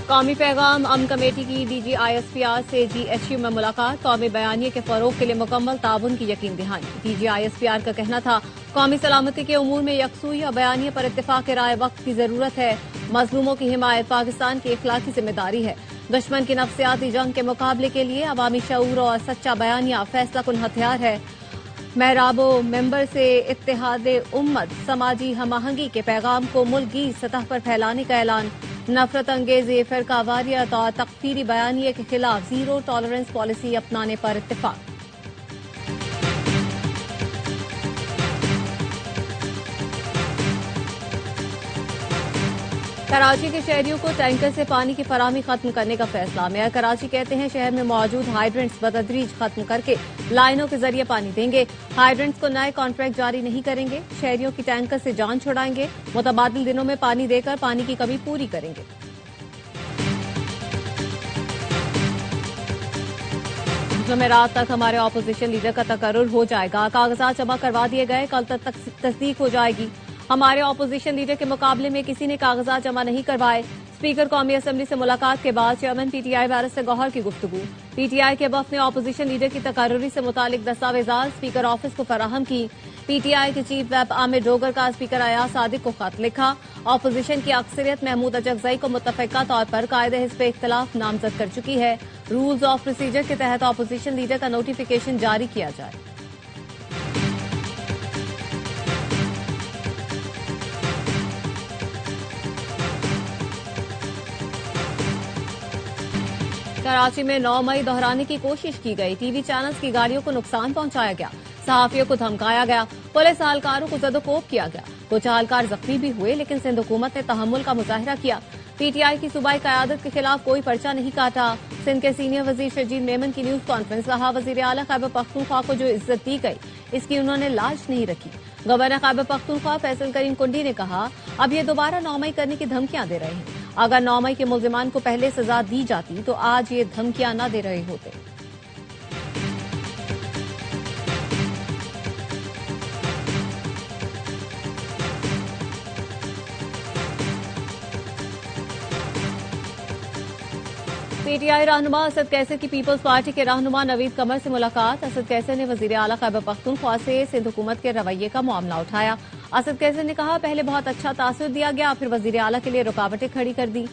कौमी पैगाम अमन कमेटी की DG ISPR से GHU में मुलाकात, कौमी बयानिए के फरोग के लिए मुकम्मल ताउन की यकीन दहानी। DG ISPR का कहना था कौमी सलामती के उमूर में यकसूई और बयानिए पर इत्तेफाक राय वक्त की जरूरत है। मजलूमों की हिमायत पाकिस्तान की इखलाकी जिम्मेदारी है। दुश्मन की नफ्सियाती जंग के मुकाबले के लिए अवामी शऊर और सच्चा बयानिया फैसला कुन हथियार है। महराबो मेंबर से इत्तेहाद उम्मत समाजी हमआहंगी के पैगाम को मुल्की सतह पर फैलाने का ऐलान। नफरत अंगेज फिरका वारियत और तकफीरी बयानिए के खिलाफ जीरो टॉलरेंस पॉलिसी अपनाने पर इत्तेफाक। कराची के शहरियों को टैंकर से पानी की फराहमी खत्म करने का फैसला। मेयर कराची कहते हैं शहर में मौजूद हाइड्रेंट्स बतदरीज खत्म करके लाइनों के जरिए पानी देंगे। हाइड्रेंट्स को नए कॉन्ट्रैक्ट जारी नहीं करेंगे। शहरियों की टैंकर से जान छुड़ाएंगे। मुतबादिल दिनों में पानी देकर पानी की कमी पूरी करेंगे। जुमेरात तक हमारे ऑपोजिशन लीडर का तकर्रुर हो जाएगा। कागजात जमा करवा दिए गए, कल तक तस्दीक हो जाएगी। हमारे ऑपोजिशन लीडर के मुकाबले में किसी ने कागजात जमा नहीं करवाए। स्पीकर कौमी असम्बली से मुलाकात के बाद चेयरमैन PTI बैरिस्टर गौहर की गुफ्तगू। PTI के वफ़द ने ऑपोजिशन लीडर की तकर्रुरी से मुतालिक दस्तावेजात स्पीकर ऑफिस को फराहम की। PTI के चीफ व्हिप आमिर डोगर का स्पीकर अयाज सादिक को खत लिखा। ऑपोजिशन की अक्सरियत महमूद अजगजई को मुतफ़िका तौर पर कायदे हिस्ब इख्तिलाफ नामजद कर चुकी है। रूल्स ऑफ प्रोसीजर के तहत ऑपोजिशन लीडर का नोटिफिकेशन जारी किया जाए। कराची में 9 मई दोहराने की कोशिश की गई। टीवी चैनल्स की गाड़ियों को नुकसान पहुंचाया गया। सहाफियों को धमकाया गया। पुलिस एहलकारों को जदोकोब किया गया। कुछ एहलकार जख्मी भी हुए, लेकिन सिंध हुकूमत ने तहम्मुल का मुजाहिरा किया। PTI की सूबाई क़यादत के खिलाफ कोई पर्चा नहीं काटा। सिंध के सीनियर वजीर शजीद मेमन की न्यूज कॉन्फ्रेंस। कहा वजीर आला खैबर पख्तूनख्वा को जो इज्जत दी गई इसकी उन्होंने लाज नहीं रखी। गवर्नर खैबर पख्तूनख्वा फैसल करीम कुंडी ने कहा अब ये दोबारा 9 मई करने की धमकियां दे रहे हैं। अगर 9 मई के मुल्जिमान को पहले सजा दी जाती तो आज ये धमकियां न दे रहे होते। PTI रहनुमा असद कैसर की पीपल्स पार्टी के रहनुमा नवीद कमर से मुलाकात। असद कैसर ने वजीर आला खैबर पख्तूनख्वा से सिंध हुकूमत के रवैये का मामला उठाया। असद कैसर ने कहा पहले बहुत अच्छा तासुर दिया गया, फिर वजीर आला के लिए रुकावटें खड़ी कर दी।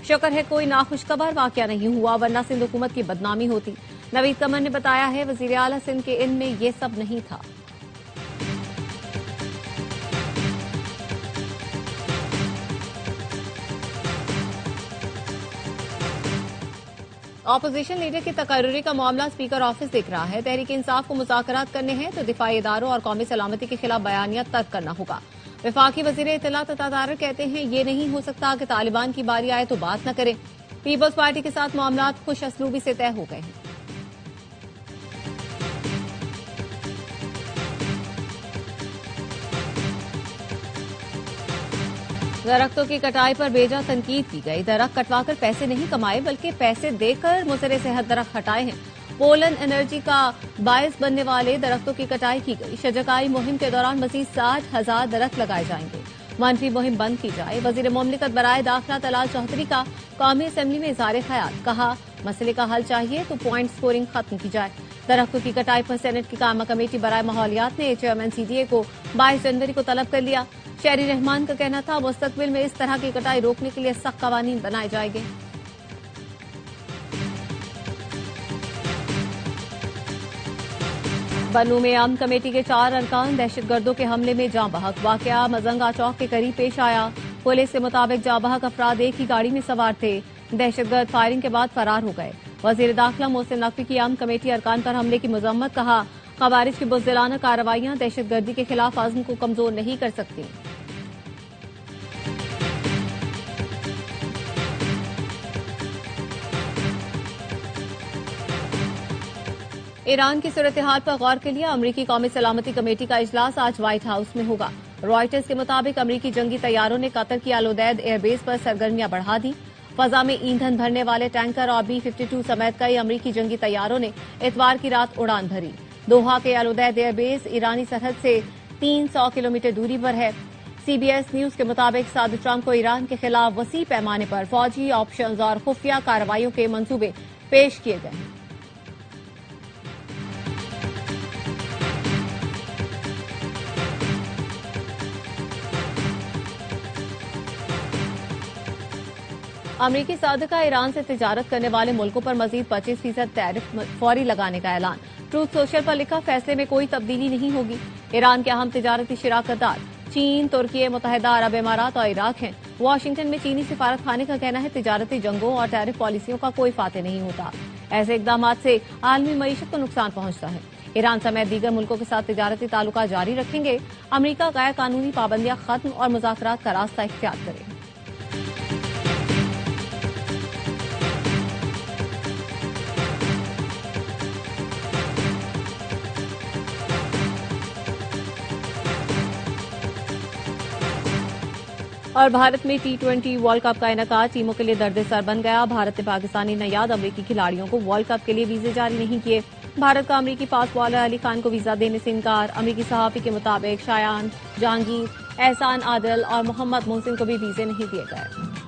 शुक्र है कोई नाखुशखबर वाकया नहीं हुआ, वरना सिंध हुकूमत की बदनामी होती। नवीद कमर ने बताया है वजीर आला सिंध के इल्म में ये सब नहीं था। ऑपोजिशन लीडर की तकर्रुरी का मामला स्पीकर ऑफिस देख रहा है। तहरीक इंसाफ को मुज़ाकरात करने हैं तो दिफाई इदारों और कौमी सलामती के खिलाफ बयानिया तर्क करना होगा। वफाकी वजीर इत्तलात ततारक कहते हैं ये नहीं हो सकता कि तालिबान की बारी आए तो बात न करें। पीपल्स पार्टी के साथ मामला खुश असलूबी से तय हो गए हैं। दरख्तों की कटाई पर बेजा तनकीद की गई। दरख्त कटवाकर पैसे नहीं कमाए बल्कि पैसे देकर मुज़र सेहत दरख्त हटाए हैं। पोलन एनर्जी का बायस बनने वाले दरख्तों की कटाई की गई। शजकाई मुहिम के दौरान मजीद 60,000 दरख्त लगाए जाएंगे। मनफी मुहिम बंद की जाए। वजीर मुमलिकत बराए दाखिला तलाल चौधरी का कौमी असम्बली में इज़हार ख्याल। कहा मसले का हल चाहिए तो पॉइंट स्कोरिंग खत्म की जाए। दरख्तों की कटाई पर सेनेट की कायमा कमेटी बराए माहौलियात ने चेयरमैन CDA को 22 जनवरी को तलब कर लिया। शहरी रहमान का कहना था मुस्तकबिल में इस तरह की कटाई रोकने के लिए सख्त कवानीन बनाए जाएंगे। बन्नू में अमन कमेटी के 4 अरकान दहशतगर्दों के हमले में जाँ बहक। वाकया मजंगा चौक के करीब पेश आया। पुलिस के मुताबिक जाँ बहक अफराद एक ही गाड़ी में सवार थे। दहशतगर्द फायरिंग के बाद फरार हो गए। वजीर दाखिला मोहसिन नकवी की अमन कमेटी अरकान पर हमले की मजम्मत। कहा खवारिज की बुज़दिलाना कार्रवाइयां दहशतगर्दी के खिलाफ आज़म को कमजोर नहीं कर सकती। ईरान की सूरत हाल पर गौर के लिए अमरीकी कौमी सलामती कमेटी का इजलास आज व्हाइट हाउस में होगा। रॉयटर्स के मुताबिक अमरीकी जंगी तैयारों ने कतर की अल-उदैद एयरबेस पर सरगर्मियां बढ़ा दी। फजा में ईंधन भरने वाले टैंकर और B-52 समेत कई अमरीकी जंगी तैयारों ने इतवार की रात उड़ान भरी। दोहा के अल-उदैद एयरबेस ईरानी सरहद से 300 किलोमीटर दूरी पर है। CBS न्यूज के मुताबिक सदर ट्रंप को ईरान के खिलाफ वसी पैमाने पर फौजी ऑप्शंस और खुफिया कार्रवाइयों के मंसूबे पेश किए गए हैं। अमरीकी सदर का ईरान से तिजारत करने वाले मुल्कों पर मजीद 25% टैरिफ फौरी लगाने का ऐलान। ट्रूथ सोशल पर लिखा, फैसले में कोई तब्दीली नहीं होगी। ईरान के अहम तिजारती शिराकतदार चीन, तुर्की, मुत्तहिदा अरब इमारात और इराक हैं। वाशिंगटन में चीनी सिफारत खाने का कहना है तिजारती जंगों और टैरिफ पॉलिसियों का कोई फाते नहीं होता। ऐसे इकदाम से आलमी मईशत को नुकसान पहुंचता है। ईरान समेत दीगर मुल्कों के साथ तिजारती ताल्लुकात जारी रखेंगे। अमरीका गैर कानूनी पाबंदियां खत्म और मुज़ाकरात का रास्ता इख्तियार करे। और भारत में T20 वर्ल्ड कप का इनेकाद टीमों के लिए दर्द सर बन गया। भारत ने पाकिस्तानी नयाद अमरीकी खिलाड़ियों को वर्ल्ड कप के लिए वीजे जारी नहीं किए। भारत का अमरीकी फास्ट बॉलर अली खान को वीजा देने से इनकार। अमरीकी सहाफी के मुताबिक शायान, जहांगीर, एहसान आदिल और मोहम्मद मोहसिन को भी वीजे नहीं दिए गए।